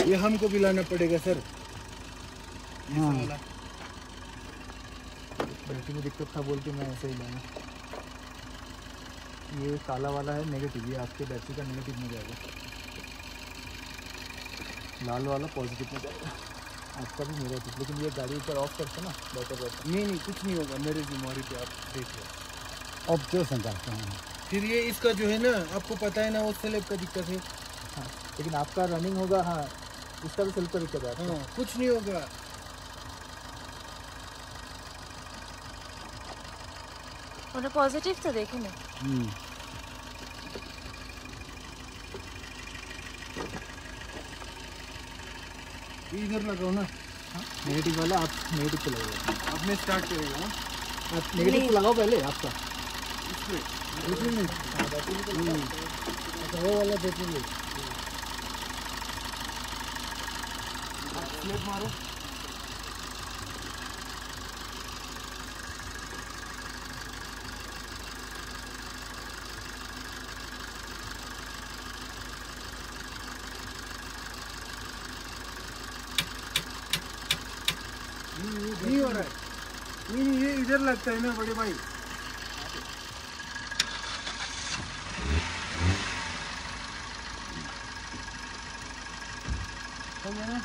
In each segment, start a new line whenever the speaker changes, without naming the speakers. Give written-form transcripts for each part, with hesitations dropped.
ये हमको भी लाना पड़ेगा सर।
हाँ बैटरी में दिक्कत था बोल के मैं ऐसे ही लाना। ये काला वाला है नेगेटिव, ये आपके बैटरी का नेगेटिव में जाएगा, लाल वाला पॉजिटिव में जाएगा, आपका भी नेगेटिव। लेकिन ये गाड़ी ऊपर ऑफ करते ना बैटर बैटर।
नहीं कुछ नहीं होगा, मेरे जिम्मेवारी पे आप देख लो।
अब जो समझाते हैं
फिर ये इसका जो है ना, आपको पता है ना वो स्लैब का दिक्कत है।
हाँ लेकिन आपका रनिंग होगा। हाँ इसका भी सेल्फ का दिक्कत है।
हाँ कुछ नहीं होगा।
ওটা পজিটিভ তো দেখে না।
इधर लगाओ ना।
नेगेटिव वाला आप नेगेटिव पे लगाओ।
आपने स्टार्ट करेगा ना,
आप नेगेटिव पे लगाओ पहले आपका।
इसमें में
वो वाला बैटरी ले।
स्लैब मारो। नहीं हो रहा है। नहीं ये इधर लगता है ना बड़े भाई। ना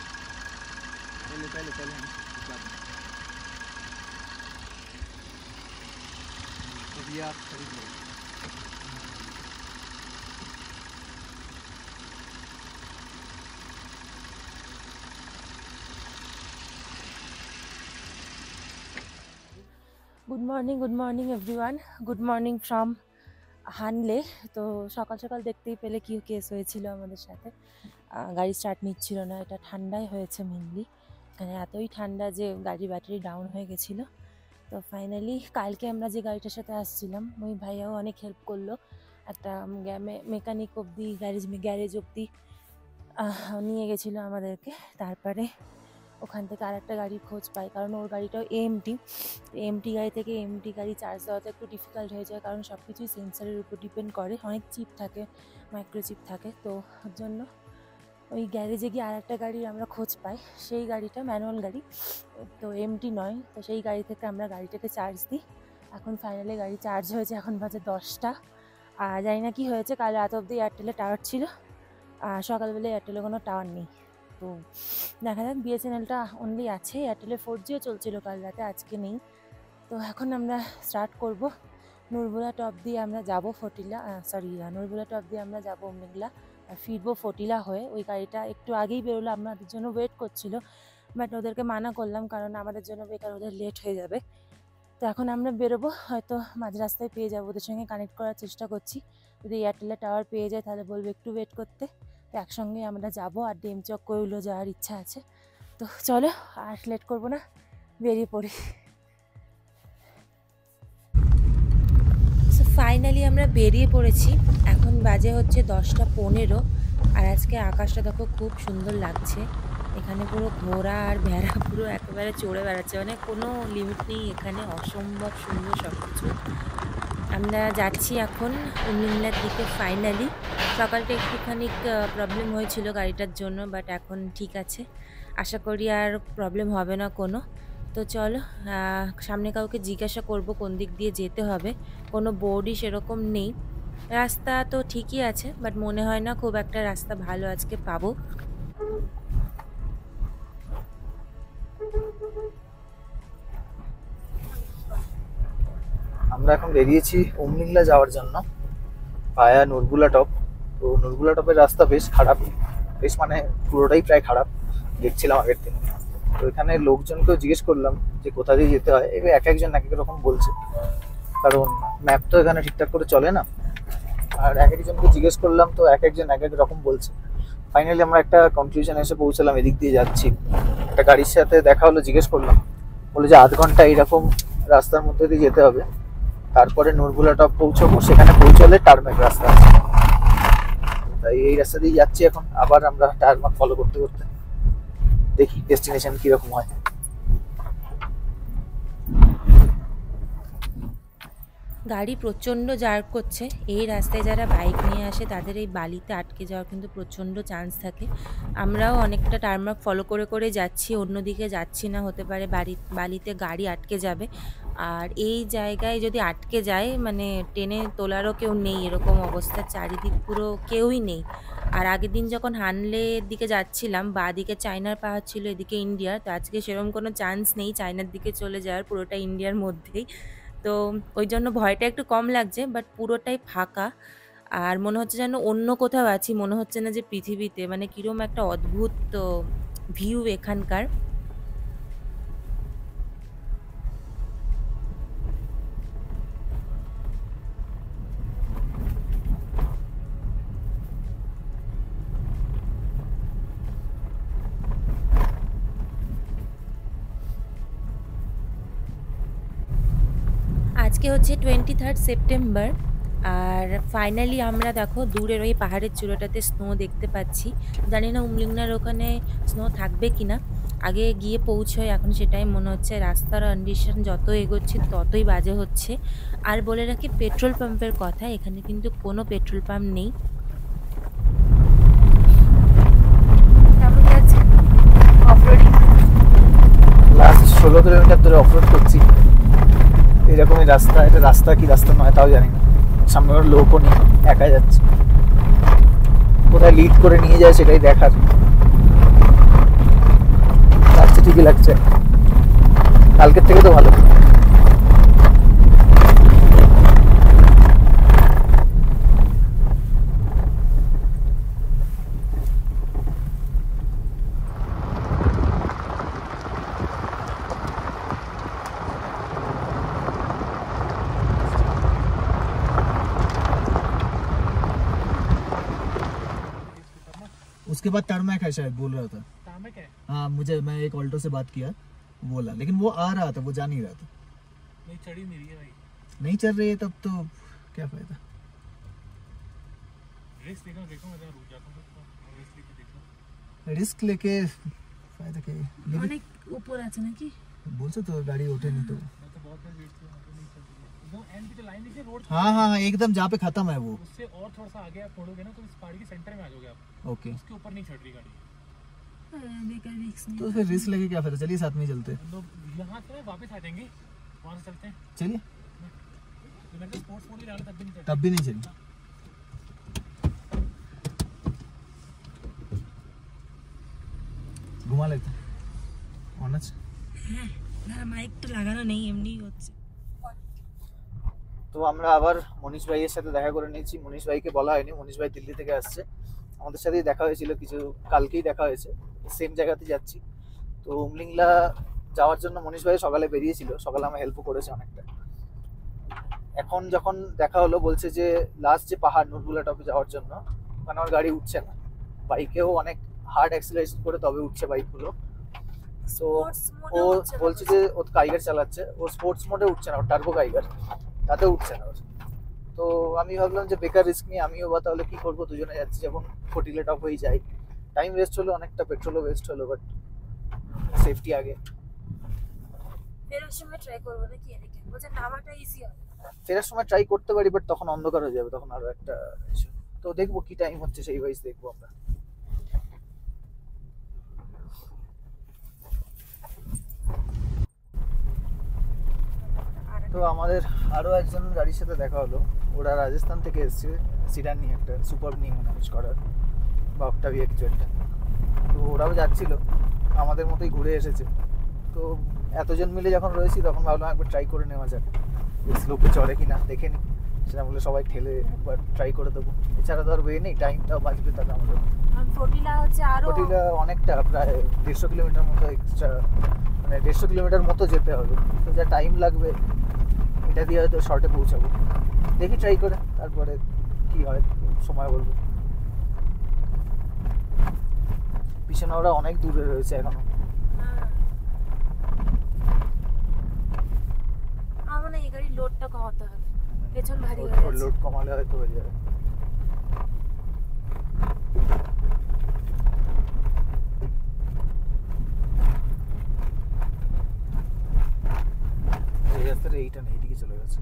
पहले अभी आप खरीद लो।
Good morning everyone, good morning from হানলে। তো সকাল সকাল দেখতেই পেলে কি কেস হয়েছিল আমাদের সাথে। গাড়ি স্টার্ট নিচ্ছিল না, এটা ঠান্ডায় হয়েছে মেনলি। এখানে এতই ঠান্ডা যে গাড়ি ব্যাটারি ডাউন হয়ে গেছিলো। তো ফাইনালি কালকে আমরা যে গাড়িটার সাথে আসছিলাম ওই ভাইয়াও অনেক হেল্প করলো, একটা মেকানিক অবধি গ্যারেজ অবধি নিয়ে গেছিলো আমাদেরকে। তারপরে ওখান থেকে আর একটা গাড়ির খোঁজ পাই, কারণ ওর গাড়িটাও এমটি গাড়ি থেকে এমটি গাড়ি চার্জ দেওয়াতে একটু ডিফিকাল্ট হয়ে যায়, কারণ সব কিছুই সেন্সারের উপর ডিপেন্ড করে, অনেক চিপ থাকে, মাইক্রোচিপ থাকে। তো ওর জন্য ওই গ্যারেজে গিয়ে আর একটা গাড়ির আমরা খোঁজ পাই। সেই গাড়িটা ম্যানুয়াল গাড়ি, তো এমটি নয়। তো সেই গাড়ি থেকে আমরা গাড়িটাকে চার্জ দিই। এখন ফাইনালি গাড়ি চার্জ হয়েছে, এখন বাজে 10টা। আর জানি না কী হয়েছে, কাল রাত অবধি এয়ারটেলে টাওয়ার ছিল, আর সকালবেলা এয়ারটেলে কোনো টাওয়ার নেই। তো দেখা যাক, বিএসএনএলটা অনলি আছে, এয়ারটেলে 4Gও চলছিল কাল রাতে, আজকে নেই। তো এখন আমরা স্টার্ট করব। নুরবুলা টপ দিয়ে আমরা যাব নুরবুলা টপ দিয়ে আমরা যাব ওমলিংলা, আর ফিরবো ফটিলা হয়ে। ওই গাড়িটা একটু আগেই বেরোলো, আমাদের জন্য ওয়েট করছিল, বাট ওদেরকে মানা করলাম কারণ আমাদের জন্য বেকার ওদের লেট হয়ে যাবে। তো এখন আমরা বেরোবো, হয়তো মাঝ রাস্তায় পেয়ে যাবো, ওদের সঙ্গে কানেক্ট করার চেষ্টা করছি। যদি এয়ারটেলের টাওয়ার পেয়ে যায় তাহলে বলবো একটু ওয়েট করতে। তো একসঙ্গে আমরা যাব, আর ডেমচক কইলো যাওয়ার ইচ্ছা আছে। তো চলো আর লেট করবো না, বেরিয়ে পড়ি। সো ফাইনালি আমরা বেরিয়ে পড়েছি। এখন বাজে হচ্ছে 10টা 15, আর আজকে আকাশটা দেখো খুব সুন্দর লাগছে। এখানে পুরো ঘোড়া আর ভেড়া পুরো একেবারে চড়ে বেড়াচ্ছে, মানে কোনো লিমিট নেই এখানে, অসম্ভব সুন্দর সব কিছু। আমরা যাচ্ছি এখন ওমলিংলার দিকে ফাইনালি। সকালটা একটুখানি প্রবলেম হয়েছিল গাড়িটার জন্য, বাট এখন ঠিক আছে, আশা করি আর প্রবলেম হবে না কোনো। তো চলো, সামনে কাউকে জিজ্ঞাসা করব কোন দিক দিয়ে যেতে হবে। কোনো বোর্ডই সেরকম নেই, রাস্তা তো ঠিকই আছে, বাট মনে হয় না খুব একটা রাস্তা ভালো আজকে পাবো।
আমরা এখন বেরিয়েছি ওমলিংলা যাওয়ার জন্য ভায়া নুরবুলা টপ। তো নুরবুলা টপের রাস্তা বেশ খারাপ, বেশ মানে পুরোটাই প্রায় খারাপ, দেখছিলাম আগের দিন। তো এখানে লোকজনকেও জিজ্ঞেস করলাম যে কোথা দিয়ে যেতে হয়, এবার এক একজন এক এক রকম বলছে, কারণ ম্যাপ তো এখানে ঠিকঠাক করে চলে না। আর এক একজনকে জিজ্ঞেস করলাম, তো এক একজন এক এক রকম বলছে। ফাইনালি আমরা একটা কনক্লুশনে এসে পৌঁছালাম, এদিক দিয়ে যাচ্ছি। একটা গাড়ির সাথে দেখা হলো, জিজ্ঞেস করলাম, বলে যে 8 ঘন্টা এইরকম রাস্তার মধ্যে দিয়ে যেতে হবে, তারপরে নুরবুলা টপ পৌঁছবো, সেখানে পৌঁছলে টারম্যাক রাস্তা আছে। তাই এই রাস্তা দিয়ে যাচ্ছি এখন, আবার আমরা টারম্যাক ফলো করতে করতে দেখি ডেস্টিনেশন কিরকম হয়।
গাড়ি প্রচণ্ড জার্ক করছে। এই রাস্তায় যারা বাইক নিয়ে আসে তাদের এই বালিতে আটকে যাওয়ার কিন্তু প্রচণ্ড চান্স থাকে। আমরাও অনেকটা টার্মার্ক ফলো করে করে যাচ্ছি, অন্যদিকে যাচ্ছি না, হতে পারে বালিতে গাড়ি আটকে যাবে। আর এই জায়গায় যদি আটকে যায় মানে টেনে তোলারও কেউ নেই, এরকম অবস্থা, চারিদিক পুরো কেউই নেই। আর আগের দিন যখন হানলের দিকে যাচ্ছিলাম, বাঁদিকে চায়নার পাহাড় ছিল, এদিকে ইন্ডিয়ার, তো আজকে সেরকম কোনো চান্স নেই চায়নার দিকে চলে যাওয়ার, পুরোটা ইন্ডিয়ার মধ্যেই। তো ওই জন্য ভয়টা একটু কম লাগছে, বাট পুরোটাই ফাঁকা। আর মনে হচ্ছে যেন অন্য কোথাও আছি, মনে হচ্ছে না যে পৃথিবীতে, মানে কিরম একটা অদ্ভুত ভিউ এখানকার। আজকে হচ্ছে 23 সেপ্টেম্বর। আর ফাইনালি আমরা দেখো দূরের ওই পাহাড়ের চূড়াটাতে স্নো দেখতে পাচ্ছি। জানি না উমলিংনার ওখানে স্নো থাকবে কিনা, আগে গিয়ে পৌঁছয়, এখন সেটাই মনে হচ্ছে। রাস্তার কন্ডিশন যত এগোচ্ছে ততই বাজে হচ্ছে। আর বলে রাখি পেট্রোল পাম্পের কথা, এখানে কিন্তু কোনো পেট্রোল পাম্প নেই। কেমন লাগছে অফরোডিং?
লাস্ট 16 কিলোমিটার ধরে অফরোড করছি এরকমই রাস্তা। এটা রাস্তা কি রাস্তা নয় তাও জানি না, সামনে ওর লোকও নেই, একা যাচ্ছে। কোথায় লিড করে নিয়ে যায় সেটাই দেখার। লাগছে, ঠিকই লাগছে, কালকের থেকে তো ভালো। उसके बाद टर्मैक है शायद, बोल रहा था।
टार्मैक है?
हाँ, मैं एक ऑल्टो से बात किया, बोला, लेकिन वो आ रहा था, वो जा नहीं रहा था।
नहीं चढ़ी नहीं रही है भाई।
नहीं चल रही है तब तो क्या फायदा।
रिस्क देखो मैं रुक जाता हूं, रिस्क लेके देखो।
रिस्क लेके फायदा क्या है?
অনেক উপর আছে নাকি?
बोल सकते हो गाड़ी उठे नहीं तो।
मैं तो बहुत देर वेट किया, नहीं चल रही है। वो एंड की जो लाइन है रोड,
हाँ हाँ, एकदम जहाँ पे खत्म है वो।
उससे और थोड़ा सा आगे आप छोड़ोगे ना तो इस पहाड़ी के सेंटर में आ जाओगे आप।
ओके,
उसके ऊपर नहीं चढ़ रही गाड़ी।
বেকার রিস্ক নেই।
तो फिर रिस्क लेके क्या फायदा। चलिए साथ में ही चलते हैं।
हम लोग यहाँ से वापस आ जाएंगे, वहाँ से चलते हैं।
चलिए,
तो मैं तो स्पोर्ट्स मोड ही डाला, तब भी नहीं चढ़
तब भी नहीं चलिए। घुमा लेते हैं ऑनच।
না মাইক তো লাগানো নেই, এমনি হচ্ছে।
তো আমরা আবার মনীষ ভাইয়ের সাথে দেখা করে নিয়েছি। মনীষ ভাইকে বলা হয়নি, মনীষ ভাই দিল্লি থেকে আসছে, আমাদের সাথেই দেখা হয়েছিল কিছু, কালকেই দেখা হয়েছে, সেম জায়গাতে যাচ্ছি। তো উমলিংলা যাওয়ার জন্য মনীষ ভাই সকালে বেরিয়েছিল, সকালে আমার হেল্পও করেছে অনেকটা। এখন যখন দেখা হলো বলছে যে লাস্ট যে পাহাড় নুরবুলা টপে যাওয়ার জন্য, ওখানে আমার গাড়ি উঠছে না, বাইকেও অনেক হার্ড অ্যাক্সিলারেশন করে তবে উঠছে বাইকগুলো। সো ও বলছে যে ও কাইগার চালাচ্ছে, ওর স্পোর্টস মোডে উঠছে না, ওর টার্বো কাইগার, তাতে উঠছে না ওর। তো আমি ভাবলাম যে বেকার রিস্ক নিয়ে আমিও বা তাহলে কি করবো, দুজনে যাচ্ছি যখন ফটিলে টপ হয়ে যাই। টাইম ওয়েস্ট হলো অনেকটা, পেট্রোলও ওয়েস্ট হলো, বাট সেফটি আগে।
ফেরার সময় ট্রাই করবো নাকি? এদিকে বলছে নামাটা ইজি হবে।
ফেরার সময় ট্রাই করতে পারি, বাট তখন অন্ধকার হয়ে যাবে, তখন আরো একটা issue। তো দেখবো কি টাইম হচ্ছে, সেই ওয়াইজ দেখবো আমরা। তো আমাদের আরো একজন গাড়ির সাথে দেখা হলো, ওরা রাজস্থান থেকে এসছে, সিডান নিয়ে, একটা সুপার নিয়ে মনে হয় করার বা অক্টাভিয়া কিছু একটা। তো ওরাও যাচ্ছিল, আমাদের মতোই ঘুরে এসেছে। তো এতজন মিলে যখন রয়েছি তখন ভাবলাম একবার ট্রাই করে নেওয়া যাক, স্লোপে চড়ে কিনা দেখে নি, সেটা বলে সবাই ঠেলে একবার ট্রাই করে দেবো। এছাড়া তো আর ওয়ে নেই, টাইমটাও বাঁচবে তাহলে আমাদের।
ফটিলা হচ্ছে আরো,
ফটিলা অনেকটা, প্রায় 150 কিলোমিটার মতো এক্সট্রা, মানে 150 কিলোমিটার মতো যেতে হবে। তো যা টাইম লাগবে এটা দিয়ে হয়তো শর্টে পৌঁছাবো, দেখি ট্রাই করে, তারপরে কি হয় সময় বলবো। পিছনে ওরা অনেক দূরে রয়েছে এখনো।
মানে এই গাড়ির লোডটা কমাতে হবে, পেছন ভারী হয়ে যাচ্ছে।
লোড কমালে হয়তো হয়ে যাবে। এই রাস্তাটা এইটা নেই, এইদিকে চলে গেছে।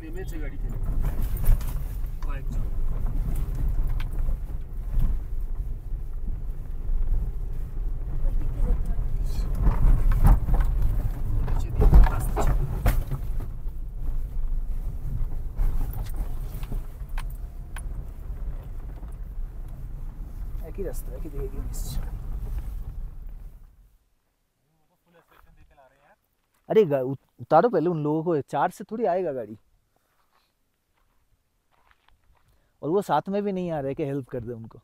নেমেছে গাড়ি থেকে কয়েকজন।
একই রাস্তা একই দিকে গিয়ে মিশছে। अरे उतारो पहले उन लोगों को, 4 से थोड़ी आएगा गाड़ी। और वो साथ में भी नहीं आ रहे कि हेल्प कर दे उनको।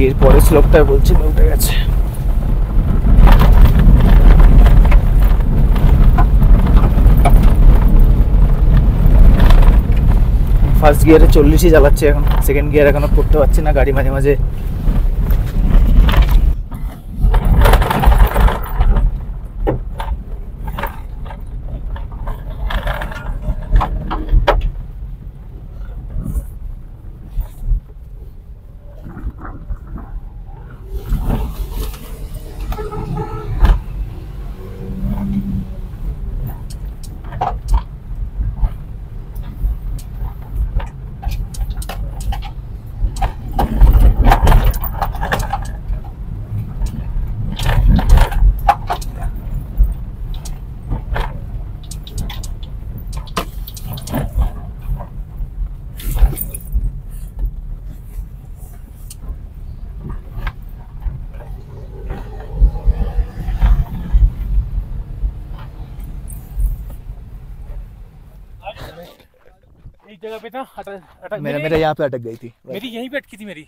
এর পরে স্লোপটা বলছিল উঠে গেছে। ফার্স্ট গিয়ারে 40ই চালাচ্ছি এখন, সেকেন্ড গিয়ার এখনো করতে পারছি না, গাড়ি মাঝে মাঝে
एक जगह पे था अटक
मेरा यहाँ पे अटक गई थी,
मेरी यहीं पे अटकी थी मेरी।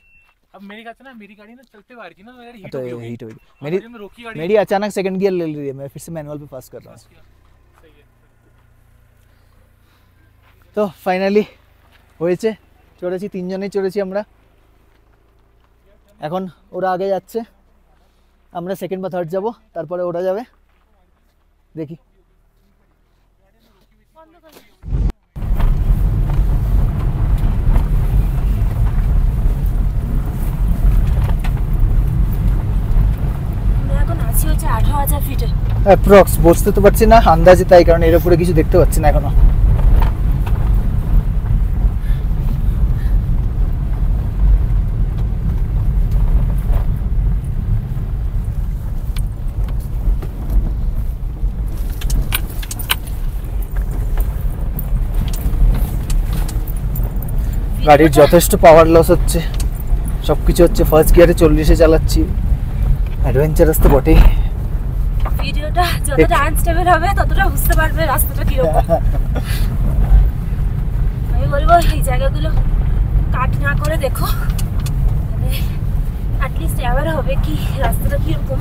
अब मेरी कहते ना मेरी गाड़ी ना चलते हुए आ रही थी ना, मेरी हीट
तो
हो गई
हीट हो गई
मैं रोकी गाड़ी
मेरी अचानक सेकंड गियर ले ली है, मैं फिर से मैनुअल पे फास्ट कर रहा हूँ।
सही है।
তো ফাইনালি হয়েছে, চড়েছি, তিনজনেই চড়েছি আমরা। এখন ওরা আগে যাচ্ছে, আমরা সেকেন্ড বা থার্ড যাব, তারপরে ওরা যাবে, দেখি। অ্যাপ্রক্স বসতে তো পারছি না, আন্দাজে, তাই কারণ এর উপরে কিছু দেখতে পাচ্ছি না এখনো। গাড়ির যথেষ্ট পাওয়ার লস হচ্ছে, সব কিছু হচ্ছে। ফার্স্ট গিয়ারে 40-এ চালাচ্ছি, অ্যাডভেঞ্চারাস তো বটেই।
ভিডিওটা যতটা আনস্টেবল হবে ততটা বুঝতে পারবে রাস্তাটা কিরকম। আমি বলবো এই জায়গাগুলো কাট না করে দেখো, তাহলে অ্যাটলিস্ট অ্যাওয়ার হবে কি রাস্তাটা কিরকম।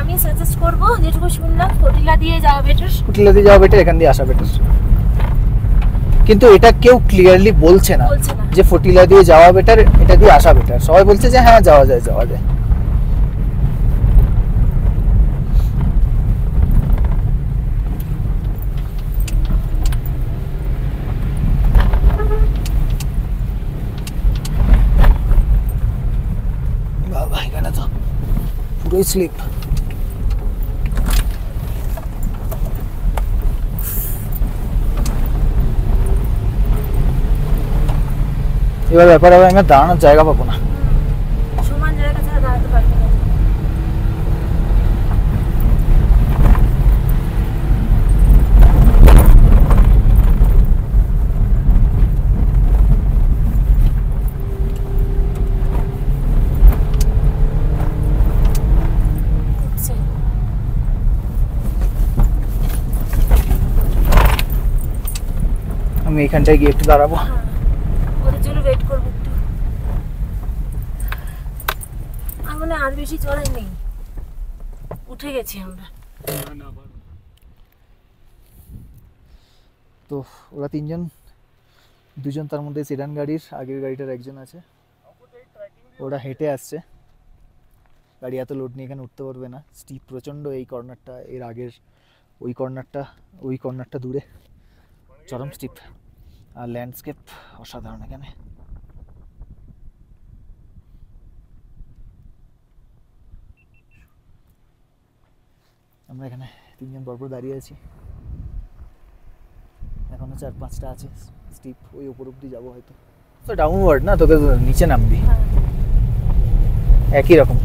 আমি সাজেস্ট করবো, যেটুকু শুনলাম কটিলা দিয়ে যাওয়া বেটার।
কুটিলা দিয়ে যাওয়া বেটার, এখান দিয়ে আসা বেটার। কিন্তু এটা কেউ ক্লিয়ারলি বলছে না যে ফটিলা দিয়ে যাওয়া বেটার, এটা দিয়ে আসা বেটার। সবাই বলছে যে হ্যাঁ যাওয়া যায় যাওয়া যায়। বাবা এখানে তো পুরোই স্লিপ। এবার ব্যাপার হবে আমি দাঁড়ানোর জায়গা পাবো না।
সমান জায়গা ছাড়া দাঁড়াতে পারবে না।
আমি এখানটায় গিয়ে একটু দাঁড়াবো।
ওদের জন্য ওয়েট করবো একটু। আমার আর বেশি চড়াই নেই, উঠে গেছি আমরা।
তো ওরা তিনজন, দুজন তার মধ্যে সেডান গাড়ির আগের গাড়িটার একজন আছে, ওরা হেঁটে আসছে। গাড়ি এত লোড নিয়ে এখানে উঠতে পারবে না, স্টিপ প্রচণ্ড। এই কর্নারটা, এর আগের ওই কর্নারটা দূরে চরম স্টিপ। আর ল্যান্ডস্কেপ অসাধারণ এখানে। আমরা এখানে তিনজন পরপর দাঁড়িয়ে আছি, এখনো 4-5টা আছে স্টিপ, ওই উপর অব্দি যাবো হয়তো। তো ডাউনওয়ার্ড না, তোকে নিচে নামবি, একই রকম।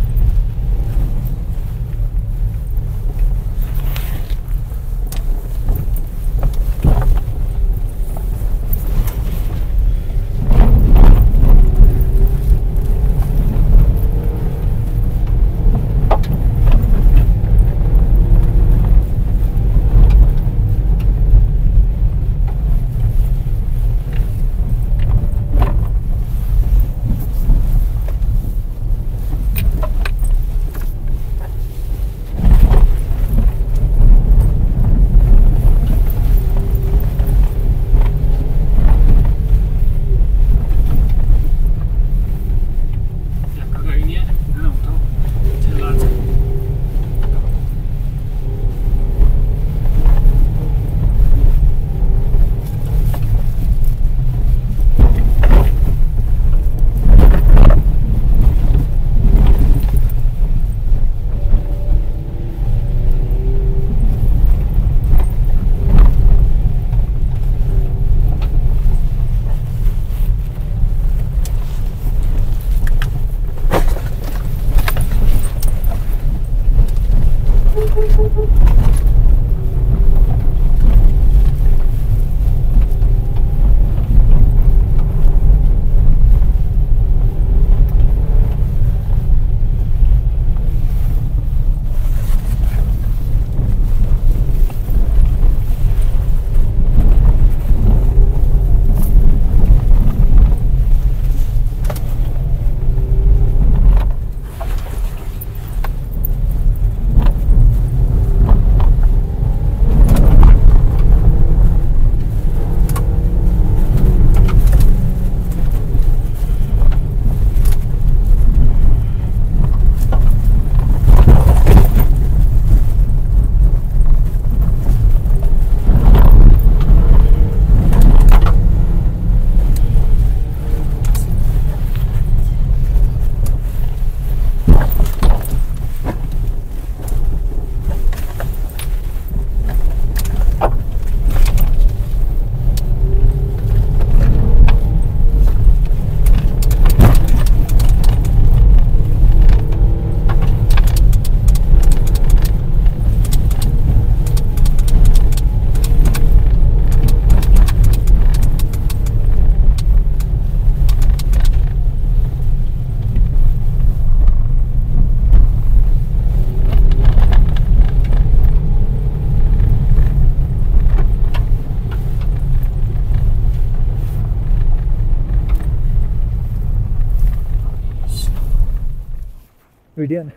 वीडियो ने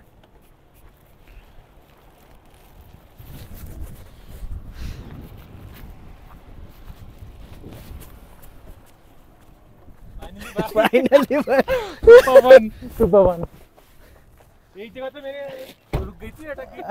फाइनली सुपर वन
एक जगह तो मेरे रुक गई थी अटक गई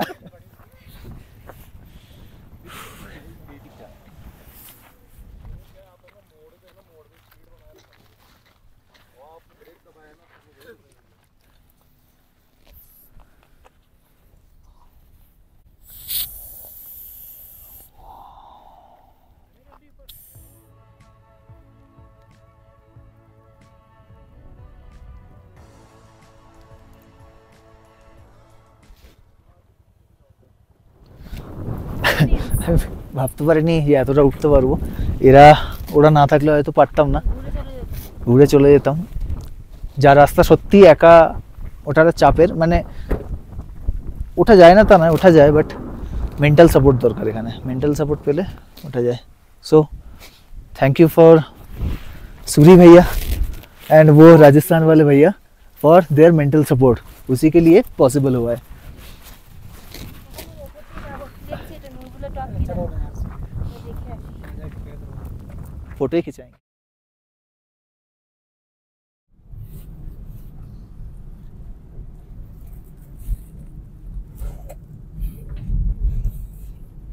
ভাবতে পারিনি যে এতটা উঠতে পারবো। ওরা না থাকলে হয়তো পারতাম না, ঘুরে চলে যেতাম। যা রাস্তা সত্যি একা ওঠাটা চাপের, মানে ওঠা যায় না তা নয়, ওঠা যায়, বাট মেন্টাল সাপোর্ট দরকার। এখানে মেন্টাল সাপোর্ट পেলে ওঠা যায়। So thank you for Suri भैया एंड वो राजस्थान वाले भैया फॉर देयर मेंटल सपोर्ट, उसी के लिए पॉसिबल हुआ है। फोटो ही खिंचाएंगे।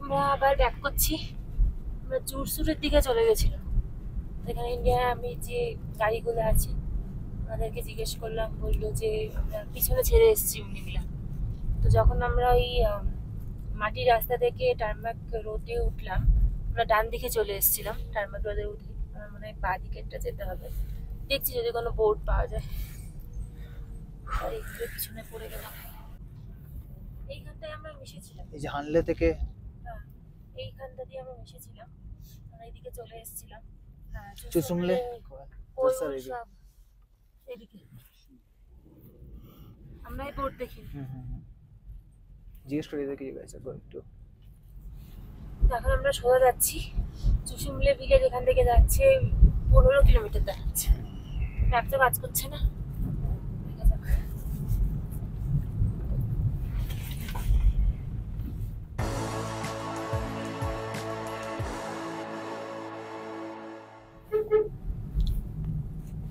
আমরা আবার ব্যাক করছি। আমরা জুরসুরের দিকে চলে গেছিলাম। এখানে ইন্ডিয়ায় আমি যে গাড়িগুলো আছে ওনাদেরকে জিজ্ঞেস করলাম, বললো যে আমরা পিছনে ছেড়ে এসেছি উমলিংলা। তো যখন আমরা ওই মাটির রাস্তা থেকে টার্মাক রোডে উঠলাম, আমরা ডান দিকে চলে এসেছিলাম। টার্মাক রোডে উঠে আমার মনে হয় বা দিকেরটা যেতে হবে। দেখছি যদি কোনো বোর্ড পাওয়া যায়। আর একটু পিছনে পড়ে গেলাম। এইখানটায় আমরা মিশেছিলাম,
এই যে হানলে থেকে
এইখানটা দিয়ে আমরা মিশেছিলাম। আমরা এইদিকে চলে এসেছিলাম।
চুসুমলে
এদিকে আমরা এই বোর্ড দেখি।
জিজ্ঞেস করে দেখি একটু।
এখন আমরা সোজা যাচ্ছি। চুসুমলে ভিলেজ এখান থেকে যাচ্ছে 15 কিলোমিটার দেখাচ্ছে। ম্যাপ তো কাজ করছে না।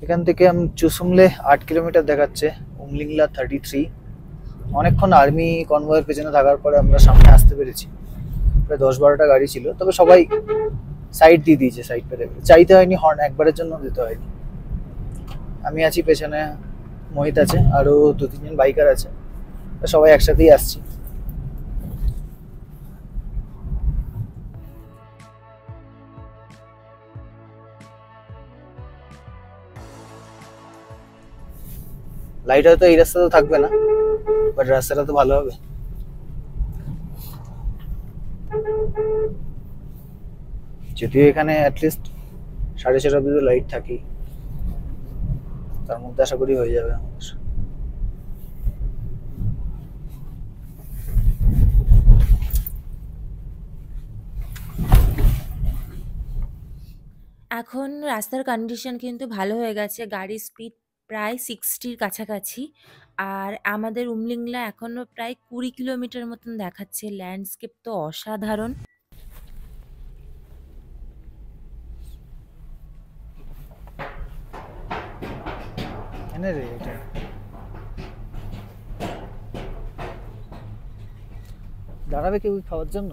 এখান থেকে আমি চুসুমলে 8 কিলোমিটার দেখাচ্ছে, উমলিংলা 33। অনেকক্ষণ আর্মি কনভয়ের পেছনে থাকার পরে আমরা সামনে আসতে পেরেছি। প্রায় 10-12টা গাড়ি ছিল, তবে সবাই সাইড দিয়ে দিয়েছে। সাইড পেতে চাইতে হয়নি, হর্ন একবারের জন্য দিতে হয়নি। আমি আছি পেছনে, মোহিত আছে, আরও 2-3 জন বাইকার আছে, সবাই একসাথেই আসছি। লাইট হয়তো এই রাস্তা তো থাকবে না, বাট রাস্তাটা তো ভালো হবে। যদিও এখানে অ্যাটলিস্ট 6:30 অব্দি তো লাইট থাকেই, তার মধ্যে আশা করি হয়ে যাবে আমাদের।
এখন রাস্তার কন্ডিশন কিন্তু ভালো হয়ে গেছে। গাড়ির স্পিড প্রায় 60-র কাছাকাছি। আর আমাদের উমলিংলা এখনো প্রায় 20 কিলোমিটার মতন দেখাচ্ছে। ল্যান্ডস্কেপ তো অসাধারণ।
এনে রে এটা দাঁড়াবে কেউ খাওয়ার জন্য।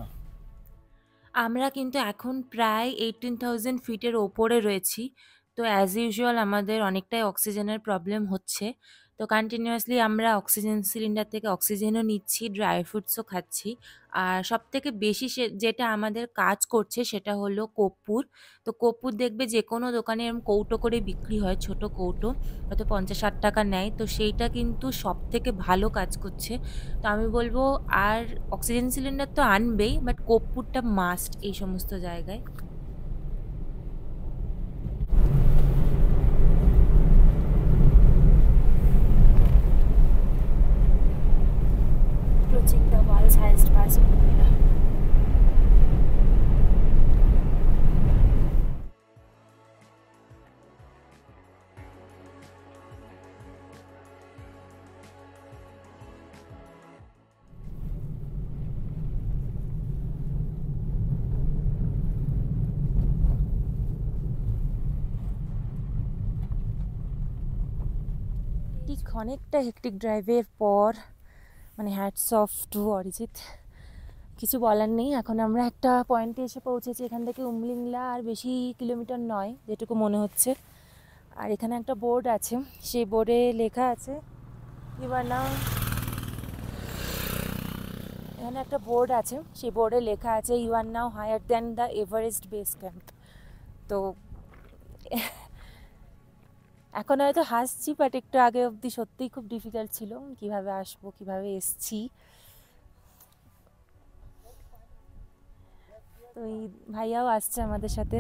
আমরা কিন্তু এখন প্রায় 18,000 ফিটের ওপরে রয়েছি। তো অ্যাজ ইউজুয়াল আমাদের অনেকটাই অক্সিজেনের প্রবলেম হচ্ছে। তো কন্টিনিউয়াসলি আমরা অক্সিজেন সিলিন্ডার থেকে অক্সিজেনও নিচ্ছি, ড্রাই ফ্রুটসও খাচ্ছি। আর সবথেকে বেশি যেটা আমাদের কাজ করছে সেটা হলো কর্পূর। তো কর্পূর দেখবে যে কোনো দোকানে এরকম কৌটো করে বিক্রি হয়, ছোট কৌটো, হয়তো 50-60 টাকা নেয়। তো সেইটা কিন্তু সবথেকে ভালো কাজ করছে। তো আমি বলবো, আর অক্সিজেন সিলিন্ডার তো আনবেই, বাট কর্পূরটা মাস্ট এই সমস্ত জায়গায়। Approaching the world's highest pass of Ummila. অনেকটা হেক্টিক ড্রাইভের পর মানে হ্যাটস অফ টু অরিজিৎ, কিছু বলার নেই। এখন আমরা একটা পয়েন্টে এসে পৌঁছেছি, এখান থেকে উমলিংলা আর বেশি কিলোমিটার নয় যেটুকু মনে হচ্ছে। আর এখানে একটা বোর্ড আছে, সেই বোর্ডে লেখা আছে এখানে একটা বোর্ড আছে, সেই বোর্ডে লেখা আছে you are now higher than the Everest base camp. তো এখন হয়তো হাসছি, বাট একটু আগে অবধি সত্যিই খুব ডিফিকাল্ট ছিল কিভাবে আসবো, কিভাবে এসছি। তো এই ভাইয়াও আসছে আমাদের সাথে,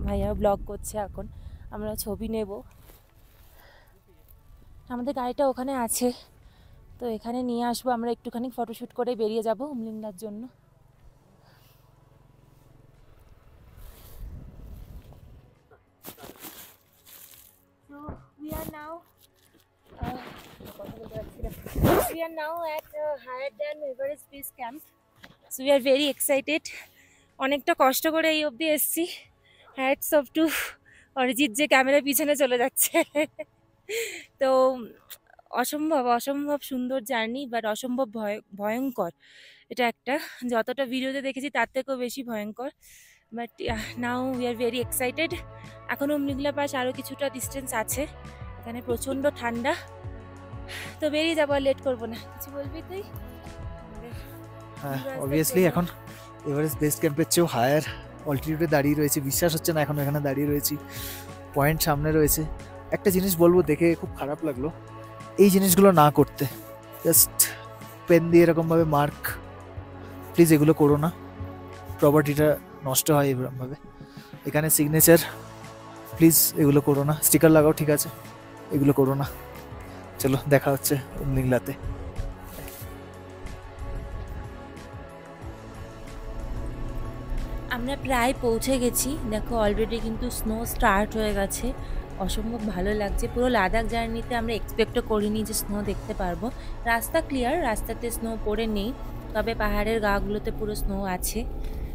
ভাইয়াও ব্লগ করছে। এখন আমরা ছবি নেব, আমাদের গাড়িটা ওখানে আছে, তো এখানে নিয়ে আসবো। আমরা একটুখানি ফটোশ্যুট করে বেরিয়ে যাব উমলিংলার জন্য। So we are now at higher than Everest Base Camp. So we are very excited. অনেকটা কষ্ট করে এই অবধি এসেছি। হ্যাটস অফ টু অরিজিৎ যে ক্যামেরার পিছনে চলে যাচ্ছে। তো অসম্ভব সুন্দর জার্নি, বাট অসম্ভব ভয়ঙ্কর। এটা একটা, যতটা ভিডিওতে দেখেছি তার থেকেও বেশি ভয়ঙ্কর। But now we are very excited. এখন উমলিংলা পাস আরও কিছুটা ডিস্টেন্স আছে, এখানে প্রচণ্ড ঠান্ডা। তো বেরিয়ে যাবো, আর লেট করবো না। কিছু বলবি তুই?
হ্যাঁ, অবভিয়াসলি এখন এভারেস্ট বেস ক্যাম্পের চেয়েও হায়ার অল্টিটিউডে দাঁড়িয়ে রয়েছে। বিশ্বাস হচ্ছে না এখন এখানে দাঁড়িয়ে রয়েছি, পয়েন্ট সামনে রয়েছে। একটা জিনিস বলবো, দেখে খুব খারাপ লাগলো এই জিনিসগুলো না করতে। জাস্ট পেন দিয়ে এরকমভাবে মার্ক, প্লিজ এগুলো করো না, প্রপার্টিটা নষ্ট হয় এরকমভাবে। এখানে সিগনেচার, প্লিজ এগুলো করো না। স্টিকার লাগাও ঠিক আছে, এগুলো করো না। চলো, দেখা হচ্ছে উমলিংলাতে।
আমরা প্রায় পৌঁছে গেছি। দেখো অলরেডি কিন্তু স্নো স্টার্ট হয়ে গেছে, অসম্ভব ভালো লাগছে। পুরো লাদাখ জার্নিতে আমরা এক্সপেক্টও করিনি যে স্নো দেখতে পারবো। রাস্তা ক্লিয়ার, রাস্তাতে স্নো পড়ে নেই, তবে পাহাড়ের গাগুলোতে পুরো স্নো আছে।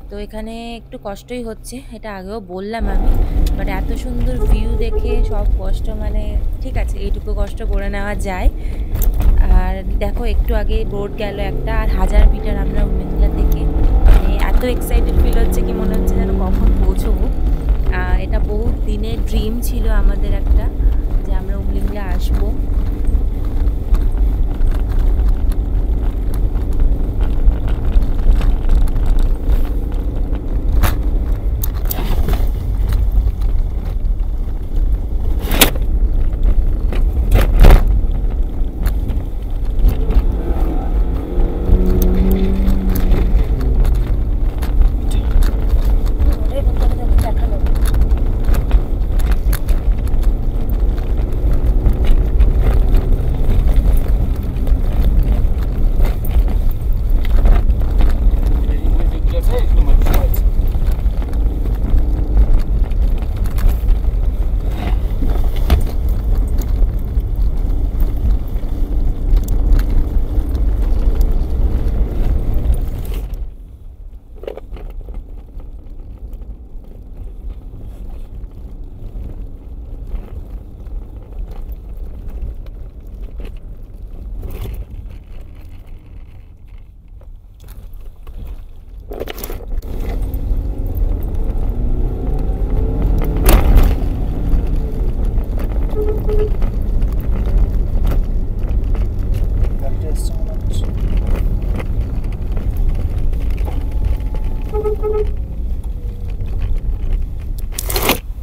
তো এখানে একটু কষ্টই হচ্ছে, এটা আগেও বললাম আমি, বাট এত সুন্দর ভিউ দেখে সব কষ্ট মানে ঠিক আছে, এইটুকু কষ্ট করে নেওয়া যায়। আর দেখো একটু আগে বোর্ড গেল একটা, আর 1000 মিটার আমরা উমলিংলা থেকে। মানে এত এক্সাইটেড ফিল হচ্ছে কি মনে হচ্ছে যেন কখন পৌঁছবো। এটা বহু দিনের ড্রিম ছিল আমাদের একটা, যে আমরা উমলিংলা আসবো।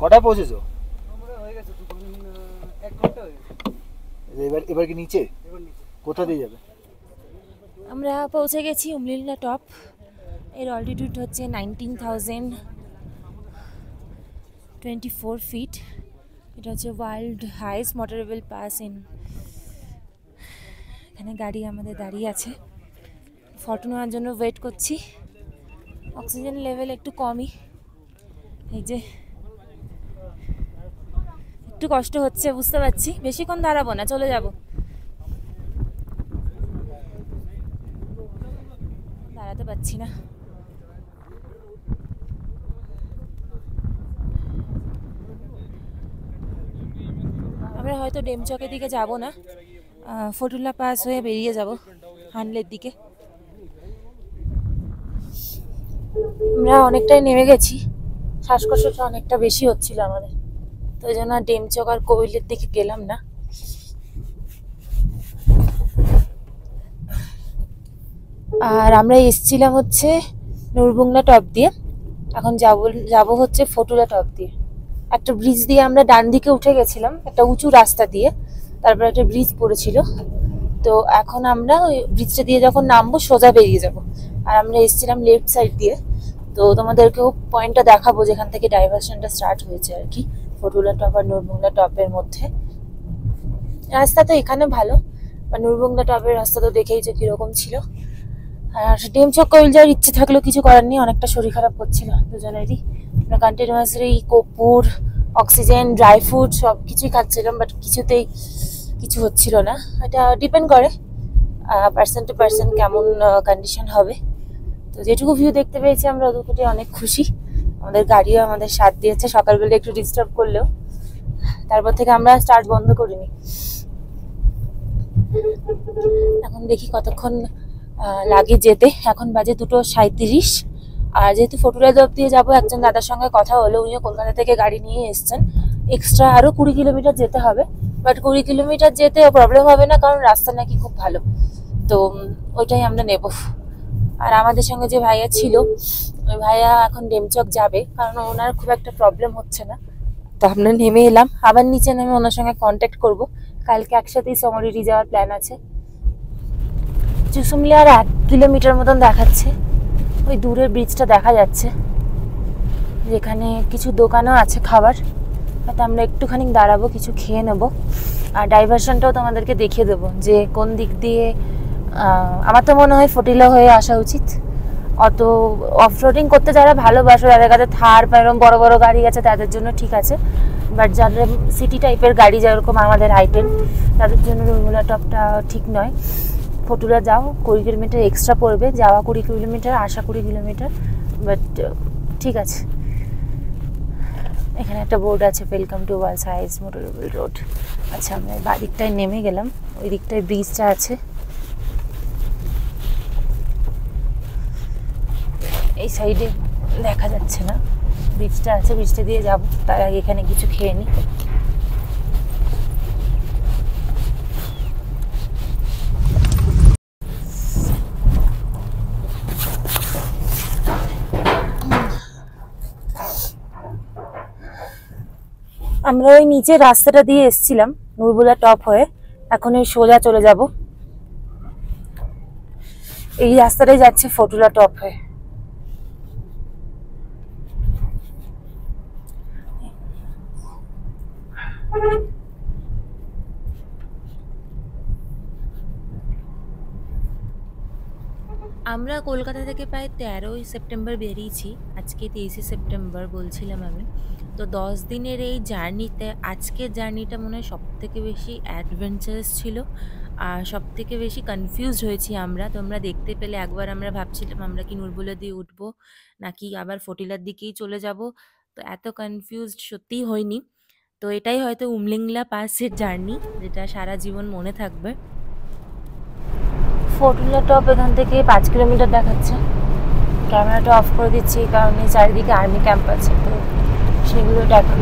কটায় পৌঁছেছো?
হয়ে গেছে 1 ঘন্টা হয়ে গেছে।
এবার কি নিচে?
এবার নিচে
কোথা দিয়ে যাবে?
আমরা পৌঁছে গেছি উমলিংলা টপ। এর অল্টিটিউড হচ্ছে 19,024 ফিট। এটা হচ্ছে world highest motorable pass in. এখানে গাড়ি আমাদের দাঁড়িয়ে আছে, ফটো নেওয়ার জন্য ওয়েট করছি। অক্সিজেন লেভেল একটু কমই, এই যে একটু কষ্ট হচ্ছে বুঝতে পারছি। বেশিক্ষণ দাঁড়াবো না, চলে যাব। দাঁড়াতে পারছি না। আমরা হয়তো ডেমচকের দিকে যাব না, ফটুলা পাস হয়ে বেরিয়ে যাব হানলের দিকে। আমরা অনেকটাই নেমে গেছি, শ্বাসকষ্টটা অনেকটা বেশি হচ্ছিল আমাদের, তো ওই জন্য ডেমচক আর কোভিলের দিকে গেলাম না। আর আমরা এসছিলাম হচ্ছে নুরবুংলা টপ দিয়ে, এখন যাব হচ্ছে ফটুলা টপ দিয়ে। একটা ব্রিজ দিয়ে আমরা ডান দিকে উঠে গেছিলাম, একটা উঁচু রাস্তা দিয়ে, তারপর একটা ব্রিজ পড়েছিল, তো এখন আমরা ওই ব্রিজটা দিয়ে যখন নামবো সোজা বেরিয়ে যাব। আর আমরা এসছিলাম লেফট সাইড দিয়ে, তো তোমাদেরকেও পয়েন্টটা দেখাবো যেখান থেকে ডাইভারশনটা স্টার্ট হয়েছে আর কি, ফটুলা টপ আর নুরবুংলা টপের মধ্যে। রাস্তা তো এখানে ভালো, বা নুরবুংলা টপের রাস্তা তো দেখেইছো কিরকম ছিল। আর ডেমচক কোইল যাওয়ার ইচ্ছে থাকলেও কিছু করার নেই, অনেকটা শরীর খারাপ করছিল দুজনেরই। আমরা কন্টিনিউয়াসলি কর্পূর, অক্সিজেন, ড্রাই ফ্রুট সব কিছুই খাচ্ছিলাম, বাট কিছুতেই কিছু হচ্ছিল না। এটা ডিপেন্ড করে পার্সন টু পার্সন কেমন কন্ডিশন হবে। তো যেটুকু ভিউ দেখতে পেয়েছি আমরা ওটুকুটি অনেক খুশি। আমাদের গাড়িও আমাদের সাথ দিয়েছে, সকালবেলা একটু ডিস্টার্ব করলেও তারপর থেকে আমরা স্টার্ট বন্ধ করিনি। এখন দেখি কতক্ষণ লাগে যেতে, এখন বাজে 2:37। আর যেহেতু ফটুলা টপ দিয়ে যাবো, একজন দাদার সঙ্গে কথা হলো, উনিও কলকাতা থেকে গাড়ি নিয়ে এসছেন, এক্সট্রা আরও 20 কিলোমিটার যেতে হবে। বাট 20 কিলোমিটার যেতে প্রবলেম হবে না, কারণ রাস্তা নাকি খুব ভালো, তো ওইটাই আমরা নেব। আর আমাদের সঙ্গে যে ভাইয়া ছিল, ওই ভাইয়া এখন ডেমচক যাবে, কারণ ওনার খুব একটা প্রবলেম হচ্ছে না। তো আমরা নেমে এলাম, আবার নিচে নেমে ওনার সঙ্গে কন্ট্যাক্ট করব। কালকে একসাথেই সমরিরি যাওয়ার প্ল্যান আছে। চুসুমলি আর 1 কিলোমিটার মতন দেখাচ্ছে, ওই দূরের ব্রিজটা দেখা যাচ্ছে, যেখানে কিছু দোকানও আছে খাবার, হয়তো আমরা একটুখানি দাঁড়াবো, কিছু খেয়ে নেব। আর ডাইভারশনটাও তোমাদেরকে দেখিয়ে দেবো যে কোন দিক দিয়ে। আমার তো মনে হয় ফটিলা হয়ে আসা উচিত। অত অফরোডিং করতে যারা ভালোবাসো, যাদের কাছে থার বা এরকম বড় বড় গাড়ি আছে, তাদের জন্য ঠিক আছে, বাট যাদের সিটি টাইপের গাড়ি যেরকম আমাদের i10, তাদের জন্য নুরবুংলা টপটা ঠিক নয়। ফটুলা যাও 20 কিলোমিটার এক্সট্রা পড়বে, যাওয়া 20 কিলোমিটার, আসা 20 কিলোমিটার, বাট ঠিক আছে। এখানে একটা বোর্ড আছে, welcome to all size motorable road. আচ্ছা, আমরা বাদিকটায় নেমে গেলাম, ওই দিকটায় ব্রিজটা আছে, এই সাইডে দেখা যাচ্ছে না, ব্রিজটা আছে, ব্রিজটা দিয়ে যাব। তার আগে এখানে কিছু খেয়ে নিই। আমরা ওই নিচে রাস্তাটা দিয়ে এসেছিলাম নুরবুংলা টপ হয়ে, এখন এই সোজা চলে যাব, এই রাস্তাটাই যাচ্ছে ফটুলা টপ হয়ে। আমরা কলকাতা থেকে প্রায় 13ই সেপ্টেম্বর বেরিয়েছি, আজকে 23শে সেপ্টেম্বর বলছিলাম আমি। তো 10 দিনের এই জার্নিতে আজকের জার্নিটা মনে হয় সবথেকে বেশি অ্যাডভেঞ্চারাস ছিল, আর সবথেকে বেশি কনফিউজড হয়েছি আমরা। তোমরা দেখতে পেলে, একবার আমরা ভাবছিলাম আমরা কি নুরবুংলা দিয়ে উঠবো নাকি আবার ফটিলার দিকেই চলে যাব, তো এত কনফিউজড সত্যিই হয়নি। তো এটাই হয়তো উমলিংলা পাসের জার্নি, যেটা সারা জীবন মনে থাকবে। ফটুলা টপ এখান থেকে 5 কিলোমিটার দেখাচ্ছে। ক্যামেরাটা অফ করে দিচ্ছি, কারণ এই চারিদিকে আর্মি ক্যাম্প আছে, তো সেগুলো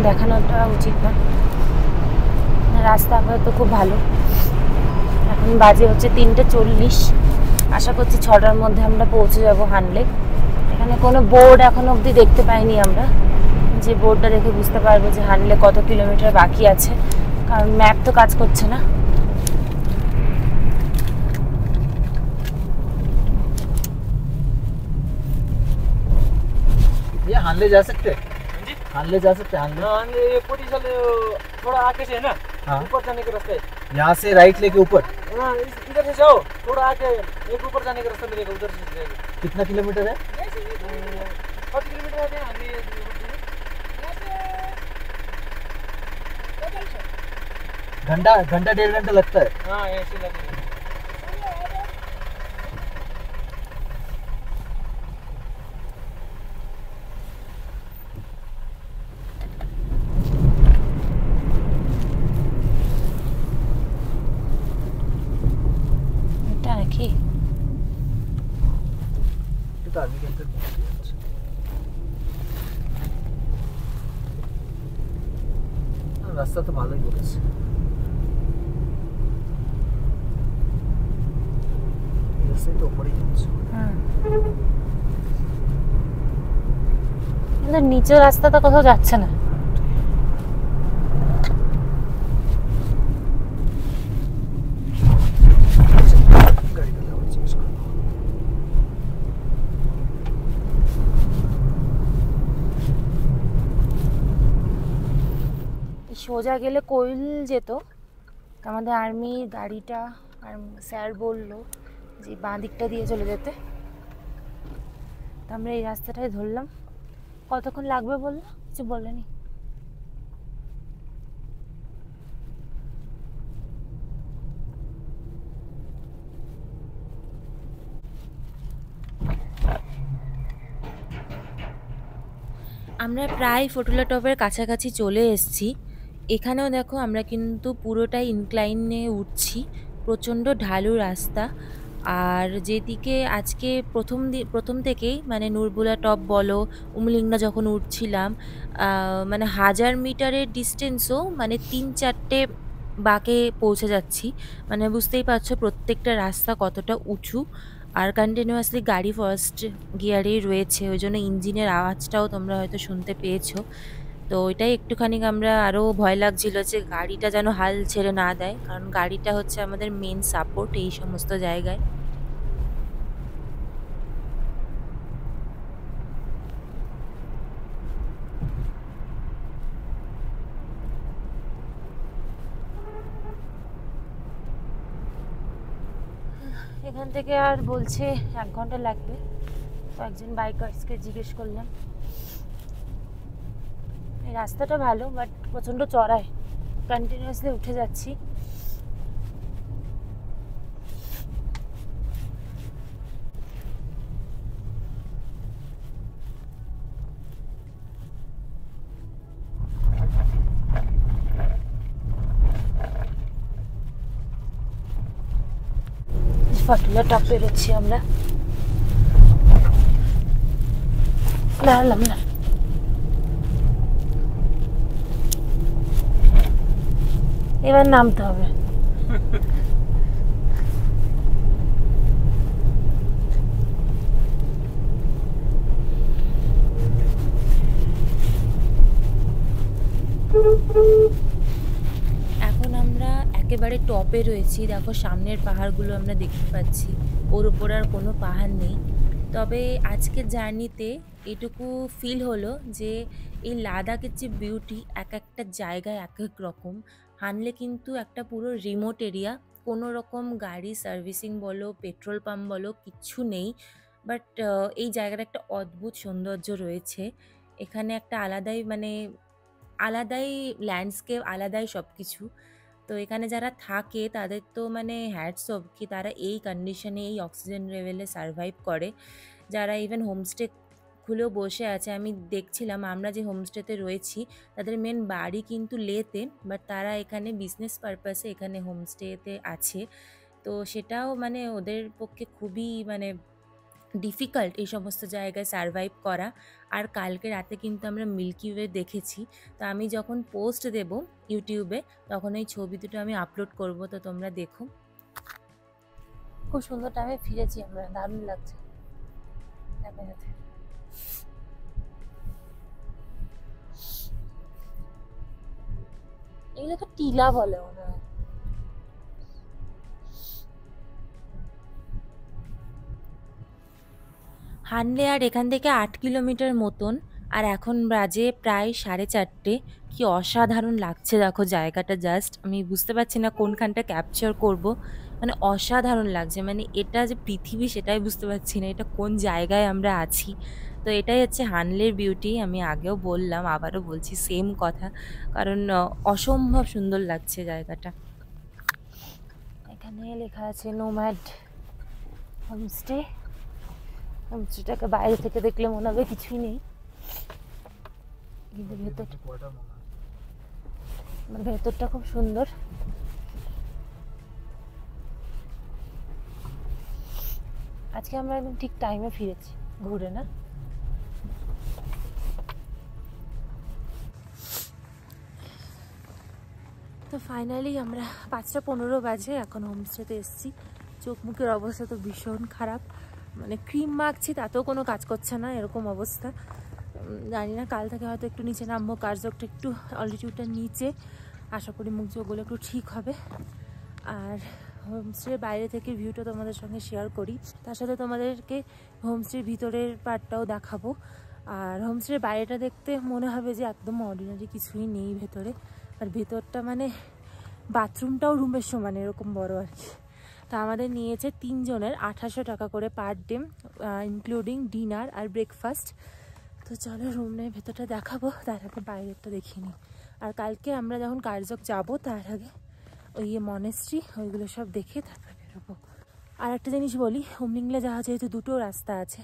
দেখানোটা উচিত না। রাস্তা আপাতত খুব ভালো। এখন বাজে হচ্ছে 3:40, আশা করছি 6টার মধ্যে আমরা পৌঁছে যাব হানলে। এখানে কোনো বোর্ড এখন অবধি দেখতে পাইনি আমরা, যে বোর্ডটা দেখে বুঝতে পারবো যে হানলে কত কিলোমিটার বাকি আছে, কারণ ম্যাপ তো কাজ করছে না।
ये हानले जा सकते हैं? हानले जा सकते हैं? हानले
ये पूरी चल थोड़ा आगे से है ना,
हाँ।
ऊपर जाने का रास्ता है।
यहाँ से राइट लेके ऊपर
हाँ, इधर से जाओ, थोड़ा आगे एक ऊपर जाने का रास्ता मिलेगा, उधर से जाएगा।
कितना किलोमीटर है?
5 किलोमीटर आगे आगे
घंटा 1.5 घंटा लगता है।
हाँ, ऐसे लगेगा।
তো আর্মি ক্যাম্পের মধ্যে যাচ্ছে। রাস্তা তো ভালোই করেছে। রাস্তায় তো ওপরেই যাচ্ছে।
কিন্তু নিচের রাস্তা তো কোথাও যাচ্ছে না।
গাড়িটা যাওয়ার জিজ্ঞেস করবো।
সোজা গেলে কোইল যেত, আমাদের আর্মির গাড়িটা, আর স্যার বললো যে বাঁ দিকটা দিয়ে চলে যেতে, তো আমরা এই রাস্তাটাই ধরলাম। কতক্ষণ লাগবে বললো? কিছু বলেনি। আমরা প্রায় ফতুল্লা টপের কাছাকাছি চলে এসেছি। এখানেও দেখো আমরা কিন্তু পুরোটাই ইনক্লাইনে উঠছি, প্রচণ্ড ঢালু রাস্তা। আর যেদিকে আজকে প্রথম থেকেই মানে নুরবুলা টপ বলো, উমলিংলা যখন উঠছিলাম, মানে 1000 মিটারের ডিস্টেন্সও মানে 3-4টে বাঁকে পৌঁছে যাচ্ছি। মানে বুঝতেই পারছো প্রত্যেকটা রাস্তা কতটা উঁচু। আর কন্টিনিউয়াসলি গাড়ি ফার্স্ট গিয়ারেই রয়েছে, ওই জন্য ইঞ্জিনের আওয়াজটাও তোমরা হয়তো শুনতে পেয়েছো। তো ওইটাই একটুখানি আমরা আরও ভয় লাগছিল যে গাড়িটা যেন হাল ছেড়ে না দেয়, কারণ গাড়িটা হচ্ছে আমাদের মেন সাপোর্ট এই সমস্ত জায়গায়। এখান থেকে আর বলছে 1 ঘন্টা লাগবে। কয়েকজন বাইকার্সকে জিজ্ঞেস করলাম। এই রাস্তাটা ভালো, বাট প্রচণ্ড চড়ায়, কন্টিনিউয়াসলি উঠে যাচ্ছি। ফতুল্লা টপ বেরোচ্ছি আমরা, দাঁড়ালাম না। এবার নামতে হবে। এখন আমরা একেবারে টপে রয়েছি, দেখো সামনের পাহাড়গুলো আমরা দেখতে পাচ্ছি, ওর উপর আর কোনো পাহাড় নেই। তবে আজকের জার্নিতে এটুকু ফিল হলো যে এই লাদাখের যে বিউটি, এক একটা জায়গায় এক এক রকম। হানলে কিন্তু একটা পুরো রিমোট এরিয়া, কোনো রকম গাড়ি সার্ভিসিং বলো, পেট্রোল পাম্প বলো, কিচ্ছু নেই। বাট এই জায়গাটা একটা অদ্ভুত সৌন্দর্য রয়েছে। এখানে একটা আলাদাই ল্যান্ডস্কেপ, আলাদাই সব কিছু। তো এখানে যারা থাকে তাদের তো মানে হ্যাটস অফ, কি তারা এই কন্ডিশনে এই অক্সিজেন লেভেলে সারভাইভ করে। যারা ইভেন হোমস্টে খুলেও বসে আছে, আমি দেখছিলাম আমরা যে হোমস্টেতে রয়েছি তাদের মেন বাড়ি কিন্তু লেতে, বাট তারা এখানে বিজনেস পারপাসে এখানে হোমস্টেতে আছে। তো সেটাও মানে ওদের পক্ষে খুবই মানে ডিফিকাল্ট এই সমস্ত জায়গায় সারভাইভ করা। আর কালকে রাতে কিন্তু আমরা মিল্কি ওয়ে দেখেছি। তো আমি যখন পোস্ট দেব ইউটিউবে, তখন ওই ছবি দুটো আমি আপলোড করব, তো তোমরা দেখো। খুব সুন্দর টাইমে ফিরেছি আমরা, দারুণ লাগছে। এগুলো তো টিলা বলে মনে হয়। হানলে আর এখান থেকে 8 কিলোমিটার মতন, আর এখন বাজে প্রায় 4:30। কি অসাধারণ লাগছে দেখো জায়গাটা, জাস্ট আমি বুঝতে পারছি না কোনখানটা ক্যাপচার করব। মানে অসাধারণ লাগছে, মানে এটা যে পৃথিবী সেটাই বুঝতে পারছি না, এটা কোন জায়গায় আমরা আছি। তো এটাই হচ্ছে হানলের বিউটি। আমি আগেও বললাম, আবারও বলছি সেম কথা, কারণ অসম্ভব সুন্দর লাগছে জায়গাটা। এখানে লেখা আছে নোম্যাড হোমস্টে। হোমস্টেটাকে বাইরে থেকে দেখলে মনে হবে কিছুই নেই, কিন্তু ভেতরটা খুব সুন্দর। আজকে আমরা একদম ঠিক টাইমে ফিরেছি। ঘুরে না। তো ফাইনালি আমরা 5:15 বাজে এখন হোমস্টেতে এসেছি। চোখ মুখের অবস্থা তো ভীষণ খারাপ, মানে ক্রিম মাখছি তাতেও কোনো কাজ করছে না, এরকম অবস্থা। জানি না, কাল থেকে হয়তো একটু নিচে নামবো, কার্যকটা একটু অল্টিটিউডটা নিচে, আশা করি মুখ চোখগুলো একটু ঠিক হবে। আর হোমস্টের বাইরে থেকে ভিউটা তোমাদের সঙ্গে শেয়ার করি, তার সাথে তোমাদেরকে হোমস্টের ভিতরের পার্টটাও দেখাবো। আর হোমস্টের বাইরেটা দেখতে মনে হবে যে একদম অর্ডিনারি কিছুই নেই ভেতরে, আর ভেতরটা মানে বাথরুমটাও রুমের সমান এরকম বড় আর কি। তা আমাদের নিয়েছে 3 জনের 2800 টাকা করে পার ডে, ইনক্লুডিং ডিনার আর ব্রেকফাস্ট। তো চলো রুমের ভেতরটা দেখাবো, তার আগে বাইরেরটা দেখিনি। আর কালকে আমরা যখন কার্যক যাব তার আগে ওই মনেস্ট্রি ওইগুলো সব দেখে তারপর বেরোবো। আর একটা জিনিস বলি, উমলিংলা যাওয়া যেহেতু দুটো রাস্তা আছে,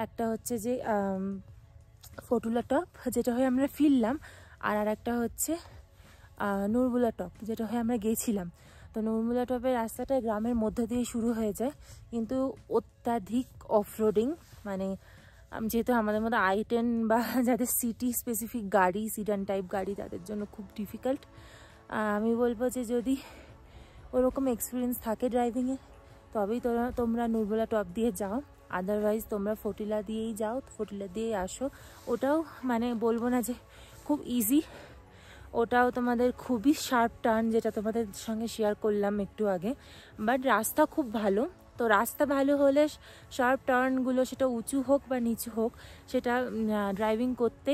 একটা হচ্ছে যে ফটুলা টপ যেটা হয়ে আমরা ফিরলাম, আর একটা হচ্ছে নুরবুলা টপ যেটা হয়ে আমরা গেছিলাম। তো নুরবুলা টপের রাস্তাটা গ্রামের মধ্যে দিয়ে শুরু হয়ে যায়, কিন্তু অত্যাধিক অফরোডিং, মানে যেহেতু আমাদের মধ্যে I-10 বা যাদের সিটি স্পেসিফিক গাড়ি, সিডান টাইপ গাড়ি, তাদের জন্য খুব ডিফিকাল্ট। আমি বলবো যে যদি ওরকম এক্সপিরিয়েন্স থাকে ড্রাইভিংয়ে তবেই তোমরা নুরবুলা টপ দিয়ে যাও, আদারওয়াইজ তোমরা ফটিলা দিয়েই যাও, ফটিলা দিয়েই আসো। ওটাও মানে বলবো না যে খুব ইজি, ওটাও তোমাদের খুবই শার্প টার্ন, যেটা তোমাদের সঙ্গে শেয়ার করলাম একটু আগে, বাট রাস্তা খুব ভালো। তো রাস্তা ভালো হলে শার্প টার্নগুলো সেটা উঁচু হোক বা নিচু হোক, সেটা ড্রাইভিং করতে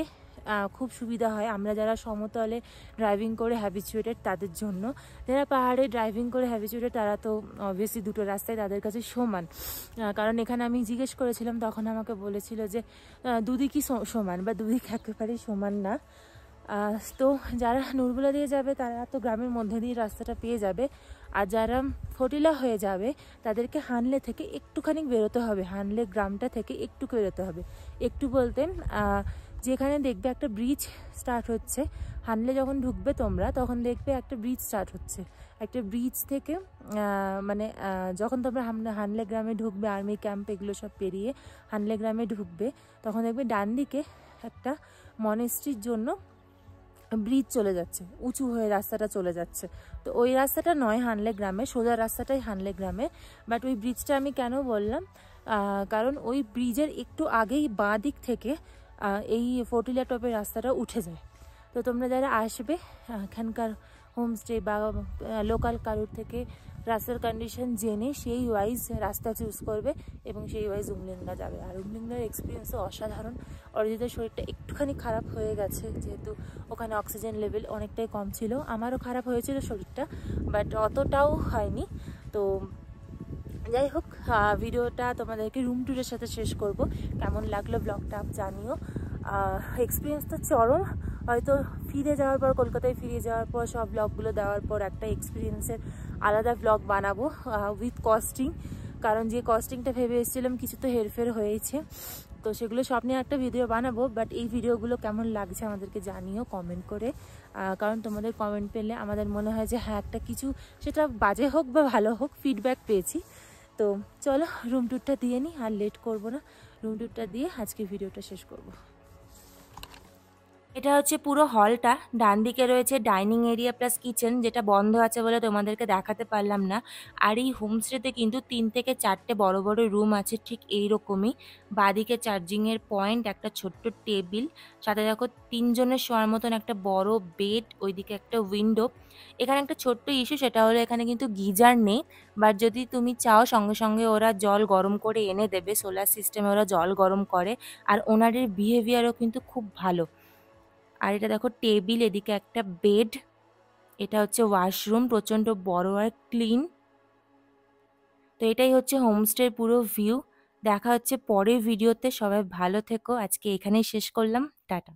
খুব সুবিধা হয়। আমরা যারা সমতলে ড্রাইভিং করে হ্যাবিচুয়েটেড তাদের জন্য, যারা পাহাড়ে ড্রাইভিং করে হ্যাবিচুয়েটেড তারা তো অবভিয়াসলি দুটো রাস্তায় তাদের কাছে সমান। কারণ এখানে আমি জিজ্ঞেস করেছিলাম, তখন আমাকে বলেছিল যে দুদিকই সমান, বা দুদিক একেবারেই সমান না। তো যারা নুরবুলা দিয়ে যাবে তারা তো গ্রামের মধ্যে দিয়ে রাস্তাটা পেয়ে যাবে, আর যারা ফটিলা হয়ে যাবে তাদেরকে হানলে থেকে একটুখানি বেরোতে হবে, হানলে গ্রামটা থেকে একটু বেরোতে হবে। একটু বলতেন যেখানে দেখবে একটা ব্রিজ স্টার্ট হচ্ছে, হানলে যখন ঢুকবে তোমরা তখন দেখবে একটা ব্রিজ স্টার্ট হচ্ছে, একটা ব্রিজ থেকে মানে যখন তোমরা হানলে গ্রামে ঢুকবে, আর্মি ক্যাম্প এগুলো সব পেরিয়ে হানলে গ্রামে ঢুকবে, তখন দেখবে ডান দিকে একটা মনেস্ট্রির জন্য ব্রিজ চলে যাচ্ছে, উঁচু হয়ে রাস্তাটা চলে যাচ্ছে। তো ওই রাস্তাটা নয় হানলে গ্রামে, সোজা রাস্তাটাই হানলে গ্রামে। বাট ওই ব্রিজটা আমি কেন বললাম, কারণ ওই ব্রিজের একটু আগেই বাঁ দিক থেকে এই ফটিলা টপের রাস্তাটা উঠে যায়। তো তোমরা যারা আসবে এখানকার হোমস্টে বা লোকাল কারোর থেকে রাস্তার কন্ডিশন জেনে সেই ওয়াইজ রাস্তা চুজ করবে এবং সেই ওয়াইজ উমলিংলা যাবে। আর উমলিংলার এক্সপিরিয়েন্সও অসাধারণ। অরিজিতের শরীরটা একটুখানি খারাপ হয়ে গেছে, যেহেতু ওখানে অক্সিজেন লেভেল অনেকটাই কম ছিল। আমারও খারাপ হয়েছিল শরীরটা, বাট অতটাও হয়নি। তো যাই হোক, ভিডিওটা তোমাদেরকে রুম ট্যুরের সাথে শেষ করব। কেমন লাগলো ব্লগটা জানিও। এক্সপিরিয়েন্স তো চরম। হয়তো ফিরে যাওয়ার পর, কলকাতায় ফিরে যাওয়ার পর সব ব্লগগুলো দেওয়ার পর একটা এক্সপিরিয়েন্সের আলাদা ব্লগ বানাবো উইথ কস্টিং, কারণ যে কস্টিংটা ভেবে এসেছিলাম কিছু তো হেরফের হয়েছে। তো সেগুলো সব নিয়ে একটা ভিডিও বানাবো। বাট এই ভিডিওগুলো কেমন লাগছে আমাদেরকে জানিও কমেন্ট করে, কারণ তোমাদের কমেন্ট পেলে আমাদের মনে হয় যে হ্যাঁ একটা কিছু, সেটা বাজে হোক বা ভালো হোক, ফিডব্যাক পেয়েছি। তো চলো রুম ট্যুরটা দিয়ে নিই, আর লেট করবো না। রুম ট্যুরটা দিয়ে আজকে ভিডিওটা শেষ করব। এটা হচ্ছে পুরো হলটা, ডান দিকে রয়েছে ডাইনিং এরিয়া প্লাস কিচেন, যেটা বন্ধ আছে বলে তোমাদেরকে দেখাতে পারলাম না। আর এই হোমস্টেতে কিন্তু 3 থেকে 4টে বড় বড় রুম আছে, ঠিক এইরকমই। বাঁদিকে চার্জিংয়ের পয়েন্ট, একটা ছোট্ট টেবিল, সাথে দেখো 3 জনের শোয়ার মতন একটা বড় বেড, ওইদিকে একটা উইন্ডো। এখানে একটা ছোট্ট ইস্যু, সেটা হলো এখানে কিন্তু গিজার নেই, বাট যদি তুমি চাও সঙ্গে সঙ্গে ওরা জল গরম করে এনে দেবে, সোলার সিস্টেমে ওরা জল গরম করে। আর ওনাদের বিহেভিয়ারও কিন্তু খুব ভালো। আর এটা দেখো টেবিল, এদিকে একটা বেড, এটা হচ্ছে ওয়াশরুম, প্রচণ্ড বড় আর ক্লিন। তো এটাই হচ্ছে হোমস্টের পুরো ভিউ। দেখা হচ্ছে পরের ভিডিওতে। সবাই ভালো থেকো, আজকে এখানেই শেষ করলাম, টাটা।